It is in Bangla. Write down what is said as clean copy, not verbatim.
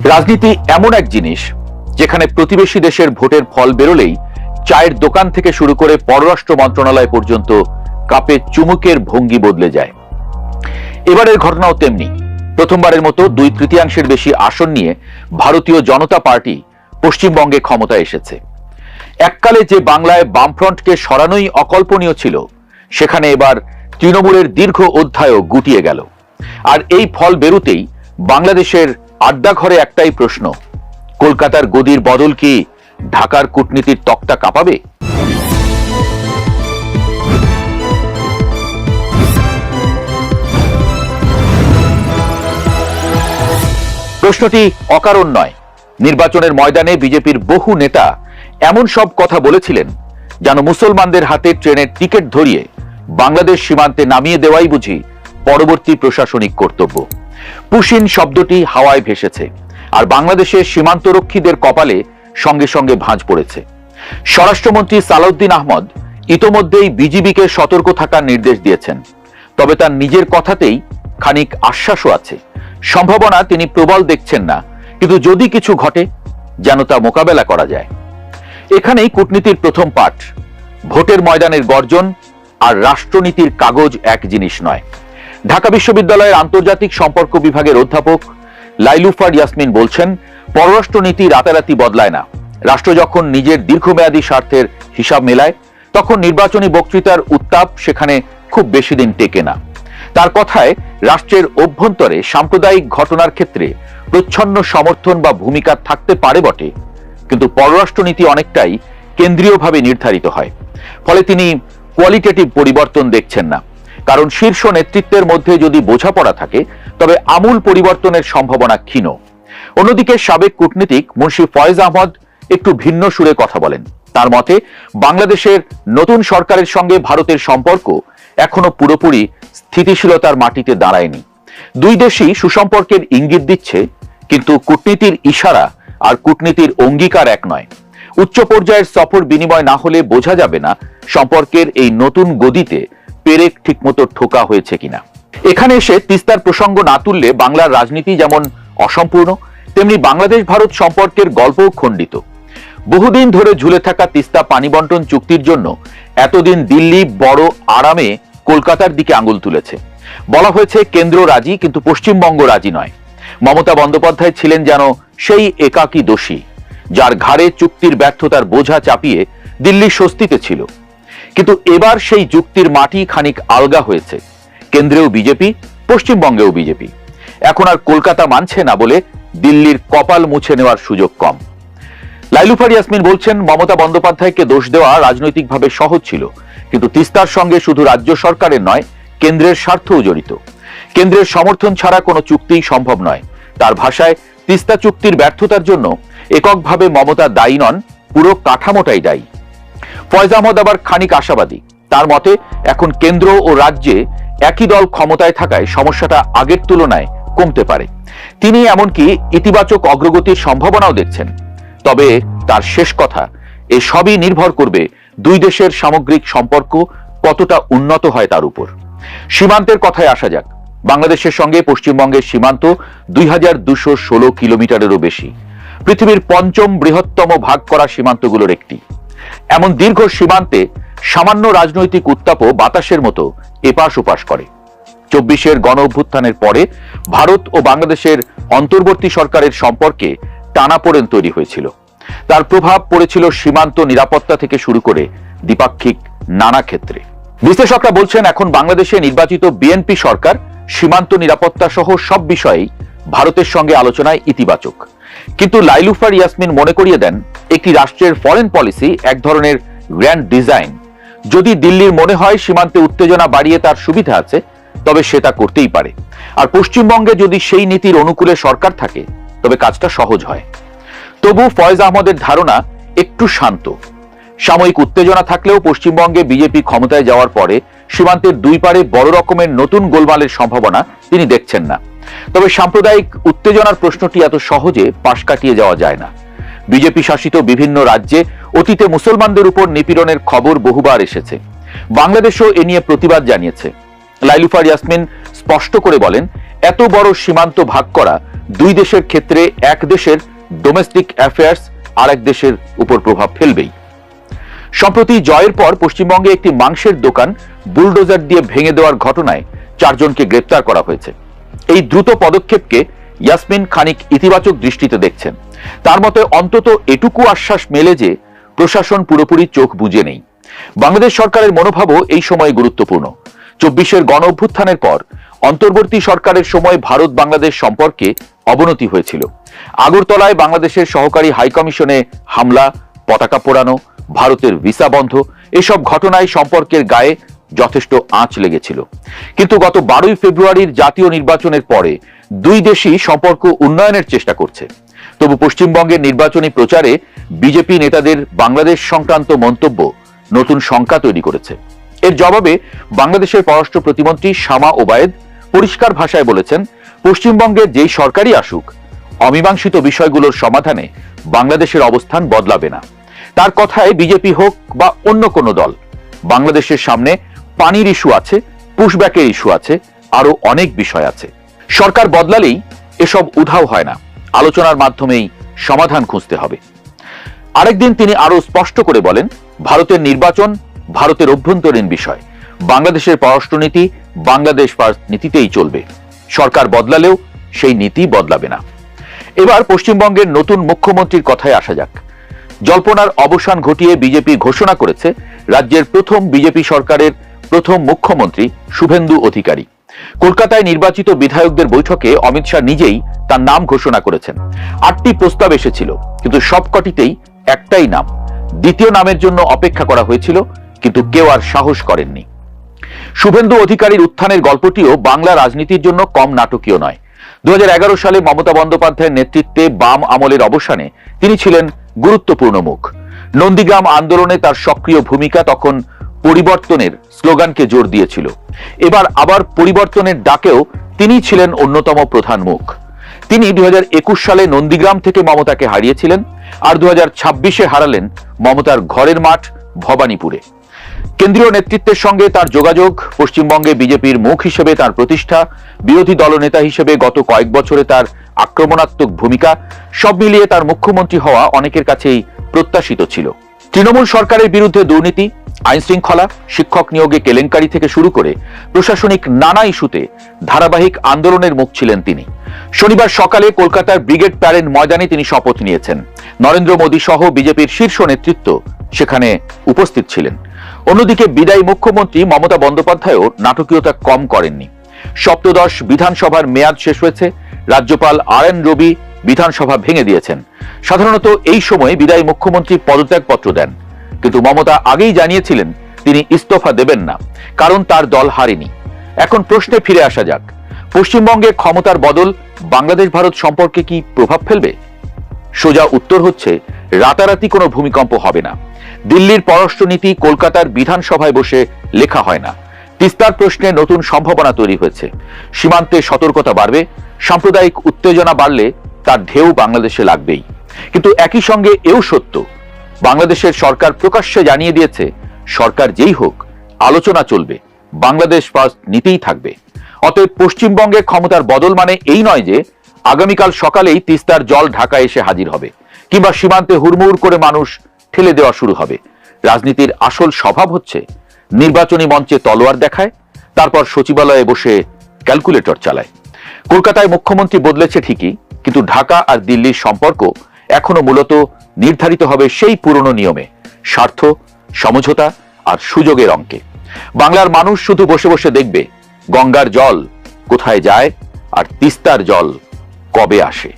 রাজনীতি এমন এক জিনিস যেখানে প্রতিবেশী দেশের ভোটের ফল বেরোলেই চায়ের দোকান থেকে শুরু করে পররাষ্ট্র মন্ত্রণালয় পর্যন্ত কাপে চুমুকের ভঙ্গি বদলে যায়। এবারের ঘটনাও তেমনি। প্রথমবারের মতো 2/3 বেশি আসন নিয়ে ভারতীয় জনতা পার্টি পশ্চিমবঙ্গে ক্ষমতায় এসেছে। এককালে যে বাংলায় বামফ্রন্টকে সরানোই অকল্পনীয় ছিল, সেখানে এবার তৃণমূলের দীর্ঘ অধ্যায়ও গুটিয়ে গেল। আর এই ফল বেরোতেই বাংলাদেশের আড্ডাঘরে একটাই প্রশ্ন, কলকাতার গদির বদল কি ঢাকার কূটনীতির তক্তা কাঁপাবে? প্রশ্নটি অকারণ নয়। নির্বাচনের ময়দানে বিজেপির বহু নেতা এমন সব কথা বলেছিলেন যেন মুসলমানদের হাতে ট্রেনের টিকিট ধরিয়ে বাংলাদেশ সীমান্তে নামিয়ে দেওয়াই বুঝি পরবর্তী প্রশাসনিক কর্তব্য। পুশিন শব্দটি হাওয়ায় ভেসেছে, আর বাংলাদেশের সীমান্তরক্ষীদের কপালে সঙ্গে সঙ্গে ভাঁজ পড়েছে। স্বরাষ্ট্রমন্ত্রী সালাউদ্দিন আহমদ ইতোমধ্যেই বিজিবিকে সতর্ক থাকার নির্দেশ দিয়েছেন। তবে তার নিজের কথাতেই খানিক আশ্বাসও আছে। সম্ভাবনা তিনি প্রবল দেখছেন না, কিন্তু যদি কিছু ঘটে যেন তা মোকাবেলা করা যায়। এখানেই কূটনীতির প্রথম পাঠ। ভোটের ময়দানের গর্জন আর রাষ্ট্রনীতির কাগজ এক জিনিস নয়। ঢাকা বিশ্ববিদ্যালয়ের আন্তর্জাতিক সম্পর্ক বিভাগের অধ্যাপক লাইলুফার ইয়াসমিন বলছেন, পররাষ্ট্রনীতি রাতারাতি বদলায় না। রাষ্ট্র যখন নিজের দীর্ঘমেয়াদী স্বার্থের হিসাব মেলায়, তখন নির্বাচনী বক্তৃতার উত্তাপ সেখানে খুব বেশি দিন টেকে না। তার কথায়, রাষ্ট্রের অভ্যন্তরে সাম্প্রদায়িক ঘটনার ক্ষেত্রে প্রচ্ছন্ন সমর্থন বা ভূমিকা থাকতে পারে বটে, কিন্তু পররাষ্ট্রনীতি অনেকটাই কেন্দ্রীয়ভাবে নির্ধারিত হয়। ফলে তিনি কোয়ালিটেটিভ পরিবর্তন দেখছেন না। কারণ শীর্ষ নেতৃত্বের মধ্যে যদি বোঝাপড়া থাকে, তবে আমূল পরিবর্তনের সম্ভাবনা ক্ষীণ। অন্যদিকে সাবেক কূটনীতিক মুন্সি ফয়েজ আহমদ একটু ভিন্ন সুরে কথা বলেন। তার মতে, বাংলাদেশের নতুন সরকারের সঙ্গে ভারতের সম্পর্ক এখনো পুরোপুরি স্থিতিশীলতার মাটিতে দাঁড়ায়নি। দুই দেশই সুসম্পর্কের ইঙ্গিত দিচ্ছে, কিন্তু কূটনীতির ইশারা আর কূটনীতির অঙ্গীকার এক নয়। উচ্চ পর্যায়ের সফর বিনিময় না হলে বোঝা যাবে না সম্পর্কের এই নতুন গদিতে পেরেক ঠিকমতো ঠোকা হয়েছে কিনা। এখানে এসে তিস্তার প্রসঙ্গ না তুললে বাংলার রাজনীতি যেমন অসম্পূর্ণ, তেমনি বাংলাদেশ ভারত সম্পর্কের গল্পও খণ্ডিত। বহুদিন ধরে ঝুলে থাকা তিস্তা পানি বন্টন চুক্তির জন্য এতদিন দিল্লি বড় আরামে কলকাতার দিকে আঙুল তুলেছে। বলা হয়েছে কেন্দ্র রাজি, কিন্তু পশ্চিমবঙ্গ রাজি নয়। মমতা বন্দ্যোপাধ্যায় ছিলেন যেন সেই একাকী দোষী, যার ঘাড়ে চুক্তির ব্যর্থতার বোঝা চাপিয়ে দিল্লি স্বস্তিতে ছিল। কিন্তু এবার সেই যুক্তির মাটি খানিক আলগা হয়েছে। কেন্দ্রেও বিজেপি, পশ্চিমবঙ্গেও বিজেপি। এখন আর কলকাতা মানছে না বলে দিল্লির কপাল মুছে নেওয়ার সুযোগ কম। লাইলুফার ইয়াসমিন বলছেন, মমতা বন্দ্যোপাধ্যায়কে দোষ দেওয়া রাজনৈতিকভাবে সহজ ছিল, কিন্তু তিস্তার সঙ্গে শুধু রাজ্য সরকারের নয়, কেন্দ্রের স্বার্থও জড়িত। কেন্দ্রের সমর্থন ছাড়া কোনো চুক্তিই সম্ভব নয়। তার ভাষায়, তিস্তা চুক্তির ব্যর্থতার জন্য এককভাবে মমতা দায়ী নন, পুরো কাঠামোটাই দায়ী। ফয়েজ আহমদ আবার খানিক আশাবাদী। তার মতে, এখন কেন্দ্র ও রাজ্যে একই দল ক্ষমতায় থাকায় সমস্যাটা আগের তুলনায় কমতে পারে। তিনি এমনকি ইতিবাচক অগ্রগতির সম্ভাবনাও দেখছেন। তবে তার শেষ কথা, এ সবই নির্ভর করবে দুই দেশের সামগ্রিক সম্পর্ক কতটা উন্নত হয় তার উপর। সীমান্তের কথায় আসা যাক। বাংলাদেশের সঙ্গে পশ্চিমবঙ্গের সীমান্ত 2216 কিলোমিটারেরও বেশি। পৃথিবীর পঞ্চম বৃহত্তম ভাগ করা সীমান্তগুলোর একটি। এমন দীর্ঘ সীমান্তে সামান্য রাজনৈতিক উত্তাপও বাতাসের মতো এপাশ ওপাশ করে। 24-এর গণ অভ্যুত্থানের পরে ভারত ও বাংলাদেশের অন্তর্বর্তী সরকারের সম্পর্কে টানাপোড়েন তৈরি হয়েছিল। তার প্রভাব পড়েছিল সীমান্ত নিরাপত্তা থেকে শুরু করে দ্বিপাক্ষিক নানা ক্ষেত্রে। বিশ্লেষকরা বলছেন, এখন বাংলাদেশে নির্বাচিত বিএনপি সরকার সীমান্ত নিরাপত্তা সহ সব বিষয়েই ভারতের সঙ্গে আলোচনায় ইতিবাচক। কিন্তু লাইলুফার ইয়াসমিন মনে করিয়ে দেন, একটি রাষ্ট্রের ফরেন পলিসি এক ধরনের গ্র্যান্ড ডিজাইন। যদি দিল্লির মনে হয় সীমান্তে উত্তেজনা বাড়িয়ে তার সুবিধা আছে, তবে সেটা করতেই পারে। আর পশ্চিমবঙ্গে যদি সেই নীতির অনুকূলে সরকার থাকে, তবে কাজটা সহজ হয়। তবু ফয়েজ আহমদের ধারণা একটু শান্ত। সাময়িক উত্তেজনা থাকলেও পশ্চিমবঙ্গে বিজেপি ক্ষমতায় যাওয়ার পরে সীমান্তের দুই পারে বড় রকমের নতুন গোলমালের সম্ভাবনা তিনি দেখছেন না। তবে সাম্প্রদায়িক উত্তেজনার প্রশ্নটি এত সহজে পাশ কাটিয়ে যাওয়া যায় না। বিজেপি শাসিত বিভিন্ন রাজ্যে অতীতে মুসলমানদের উপর নিপীড়নের খবর বহুবার এসেছে। বাংলাদেশও এ নিয়ে প্রতিবাদ জানিয়েছে। লাইলুফার ইয়াসমিন স্পষ্ট করে বলেন, এত বড় সীমান্ত ভাগ করা দুই দেশের ক্ষেত্রে এক দেশের ডোমেস্টিক অ্যাফেয়ার্স আর এক দেশের উপর প্রভাব ফেলবেই। সম্প্রতি জয়ের পর পশ্চিমবঙ্গে একটি মাংসের দোকান বুলডোজার দিয়ে ভেঙে দেওয়ার ঘটনায় 4 জনকে গ্রেপ্তার করা হয়েছে। এই দ্রুত পদক্ষেপকে ইয়াসমিন খানিক ইতিবাচক দৃষ্টিতে দেখছেন। তার মতে অন্তত এটুকু আশ্বাস মেলে যে প্রশাসন পুরোপুরি চোখ বুজে নেই। বাংলাদেশ সরকারের মনোভাবও এই সময়ে গুরুত্বপূর্ণ। 24-এর গণ অভ্যুত্থানের পর অন্তর্বর্তী সরকারের সময় ভারত বাংলাদেশ সম্পর্কে অবনতি হয়েছিল। আগরতলায় বাংলাদেশের সহকারী হাইকমিশনে হামলা, পতাকা পোড়ানো, ভারতের ভিসা বন্ধ, এসব ঘটনায় সম্পর্কের গায়ে যথেষ্ট আঁচ লেগেছিল। কিন্তু গত 12ই ফেব্রুয়ারির জাতীয় নির্বাচনের পরে দুই দেশই সম্পর্ক উন্নয়নের চেষ্টা করছে। তবু পশ্চিমবঙ্গের নির্বাচনী প্রচারে বিজেপি নেতাদের বাংলাদেশ সংক্রান্ত মন্তব্য নতুন শঙ্কা তৈরি করেছে। এর জবাবে বাংলাদেশের পররাষ্ট্র প্রতিমন্ত্রী শামা ওবায়েদ পরিষ্কার ভাষায় বলেছেন, পশ্চিমবঙ্গে যেই সরকারই আসুক, অমীমাংসিত বিষয়গুলোর সমাধানে বাংলাদেশের অবস্থান বদলাবে না। তার কথায় বিজেপি হোক বা অন্য কোনো দল, বাংলাদেশের সামনে পানির ইস্যু আছে, পুশব্যাকের ইস্যু আছে, আরো অনেক বিষয় আছে। সরকার বদলালেই এসব উধাও হয় না, আলোচনার মাধ্যমেই সমাধান খুঁজতে হবে। আরেকদিন তিনি আরো স্পষ্ট করে বলেন, ভারতের নির্বাচন ভারতের অভ্যন্তরীণ বিষয়, বাংলাদেশের পররাষ্ট্রনীতি বাংলাদেশ ফার্স্ট নীতিতেই চলবে। সরকার বদলালেও সেই নীতি বদলাবে না। এবার পশ্চিমবঙ্গের নতুন মুখ্যমন্ত্রীর কথায় আসা যাক। জল্পনার অবসান ঘটিয়ে বিজেপি ঘোষণা করেছে রাজ্যের প্রথম বিজেপি সরকারের প্রথম মুখ্যমন্ত্রী শুভেন্দু অধিকারী। কলকাতায় নির্বাচিত বিধায়কদের বৈঠকে অমিত শাহ নিজেই তার নাম ঘোষণা করেছেন। 8টি প্রস্তাব এসেছিল, কিন্তু সবকটিতেই একটাই নাম। দ্বিতীয় নামের জন্য অপেক্ষা করা হয়েছিল, কিন্তু কেউ আর সাহস করেননি। শুভেন্দু অধিকারীর উত্থানের গল্পটিও বাংলা রাজনীতির জন্য কম নাটকীয় নয়। 2011 সালে মমতা বন্দ্যোপাধ্যায়ের নেতৃত্বে বাম আমলের অবসানে তিনি ছিলেন গুরুত্বপূর্ণ মুখ। নন্দীগ্রাম আন্দোলনে তার সক্রিয় ভূমিকা তখন পরিবর্তনের স্লোগানকে জোর দিয়েছিল। এবার আবার পরিবর্তনের ডাকেও তিনি ছিলেন অন্যতম প্রধান মুখ। তিনি 2021 সালে নন্দীগ্রাম থেকে মমতাকে হারিয়েছিলেন, আর 2026-এ হারালেন মমতার ঘরের মাঠ ভবানীপুরে। কেন্দ্রীয় নেতৃত্বের সঙ্গে তার যোগাযোগ, পশ্চিমবঙ্গে বিজেপির মুখ হিসেবে তার প্রতিষ্ঠা, বিরোধী দলনেতা হিসেবে গত কয়েক বছরে তার আক্রমণাত্মক ভূমিকা, সব মিলিয়ে তার মুখ্যমন্ত্রী হওয়া অনেকের কাছেই প্রত্যাশিত ছিল। তৃণমূল সরকারের বিরুদ্ধে দুর্নীতি, আইন শৃঙ্খলা, শিক্ষক নিয়োগে কেলেঙ্কারি থেকে শুরু করে প্রশাসনিক নানা ইস্যুতে ধারাবাহিক আন্দোলনের মুখ ছিলেন তিনি। শনিবার সকালে কলকাতার ব্রিগেড প্যারেড ময়দানে তিনি শপথ নিয়েছেন। নরেন্দ্র মোদী সহ বিজেপির শীর্ষ নেতৃত্ব সেখানে উপস্থিত ছিলেন। অন্যদিকে বিদায়ী মুখ্যমন্ত্রী মমতা বন্দ্যোপাধ্যায়ও নাটকীয়তা কম করেননি। সপ্তদশ বিধানসভার মেয়াদ শেষ হয়েছে, রাজ্যপাল RN রবি বিধানসভা ভেঙে দিয়েছেন। সাধারণত এই সময়ে বিদায়ী মুখ্যমন্ত্রী পদত্যাগপত্র দেন, কিন্তু মমতা আগেই জানিয়েছিলেন তিনি ইস্তফা দেবেন না, কারণ তার দল হারেনি। এখন প্রশ্নে ফিরে আসা যাক, পশ্চিমবঙ্গে ক্ষমতার বদল বাংলাদেশ ভারত সম্পর্কে কি প্রভাব ফেলবে? সোজা উত্তর হচ্ছে, রাতারাতি কোনো ভূমিকম্প হবে না। দিল্লির পররাষ্ট্রনীতি কলকাতার বিধানসভায় বসে লেখা হয় না। তিস্তার প্রশ্নে নতুন সম্ভাবনা তৈরি হয়েছে, সীমান্তে সতর্কতা বাড়বে, সাম্প্রদায়িক উত্তেজনা বাড়লে তার ঢেউ বাংলাদেশে লাগবেই। কিন্তু একই সঙ্গে এও সত্য, বাংলাদেশের সরকার প্রকাশ্যে জানিয়ে দিয়েছে, সরকার যেই হোক আলোচনা চলবে, বাংলাদেশ ফার্স্ট নীতিই থাকবে। অতএব পশ্চিমবঙ্গে ক্ষমতার বদল মানে এই নয় যে আগামীকাল সকালেই তিস্তার জল ঢাকা এসে হাজির হবে, কিংবা সীমান্তে হুড়মুড় করে মানুষ ঠেলে দেওয়া শুরু হবে। রাজনীতির আসল স্বভাব হচ্ছে নির্বাচনী মঞ্চে তলোয়ার দেখায়, তারপর সচিবালয়ে বসে ক্যালকুলেটর চালায়। কলকাতায় মুখ্যমন্ত্রী বদলেছে ঠিকই, কিন্তু ঢাকা আর দিল্লির সম্পর্ক এখনো মূলত নির্ধারিত হবে সেই পুরনো নিয়মে, স্বার্থ, সমঝোতা আর সুযোগের অঙ্কে। বাংলার মানুষ শুধু বসে বসে দেখবে গঙ্গার জল কোথায় যায় আর তিস্তার জল কবে আসে।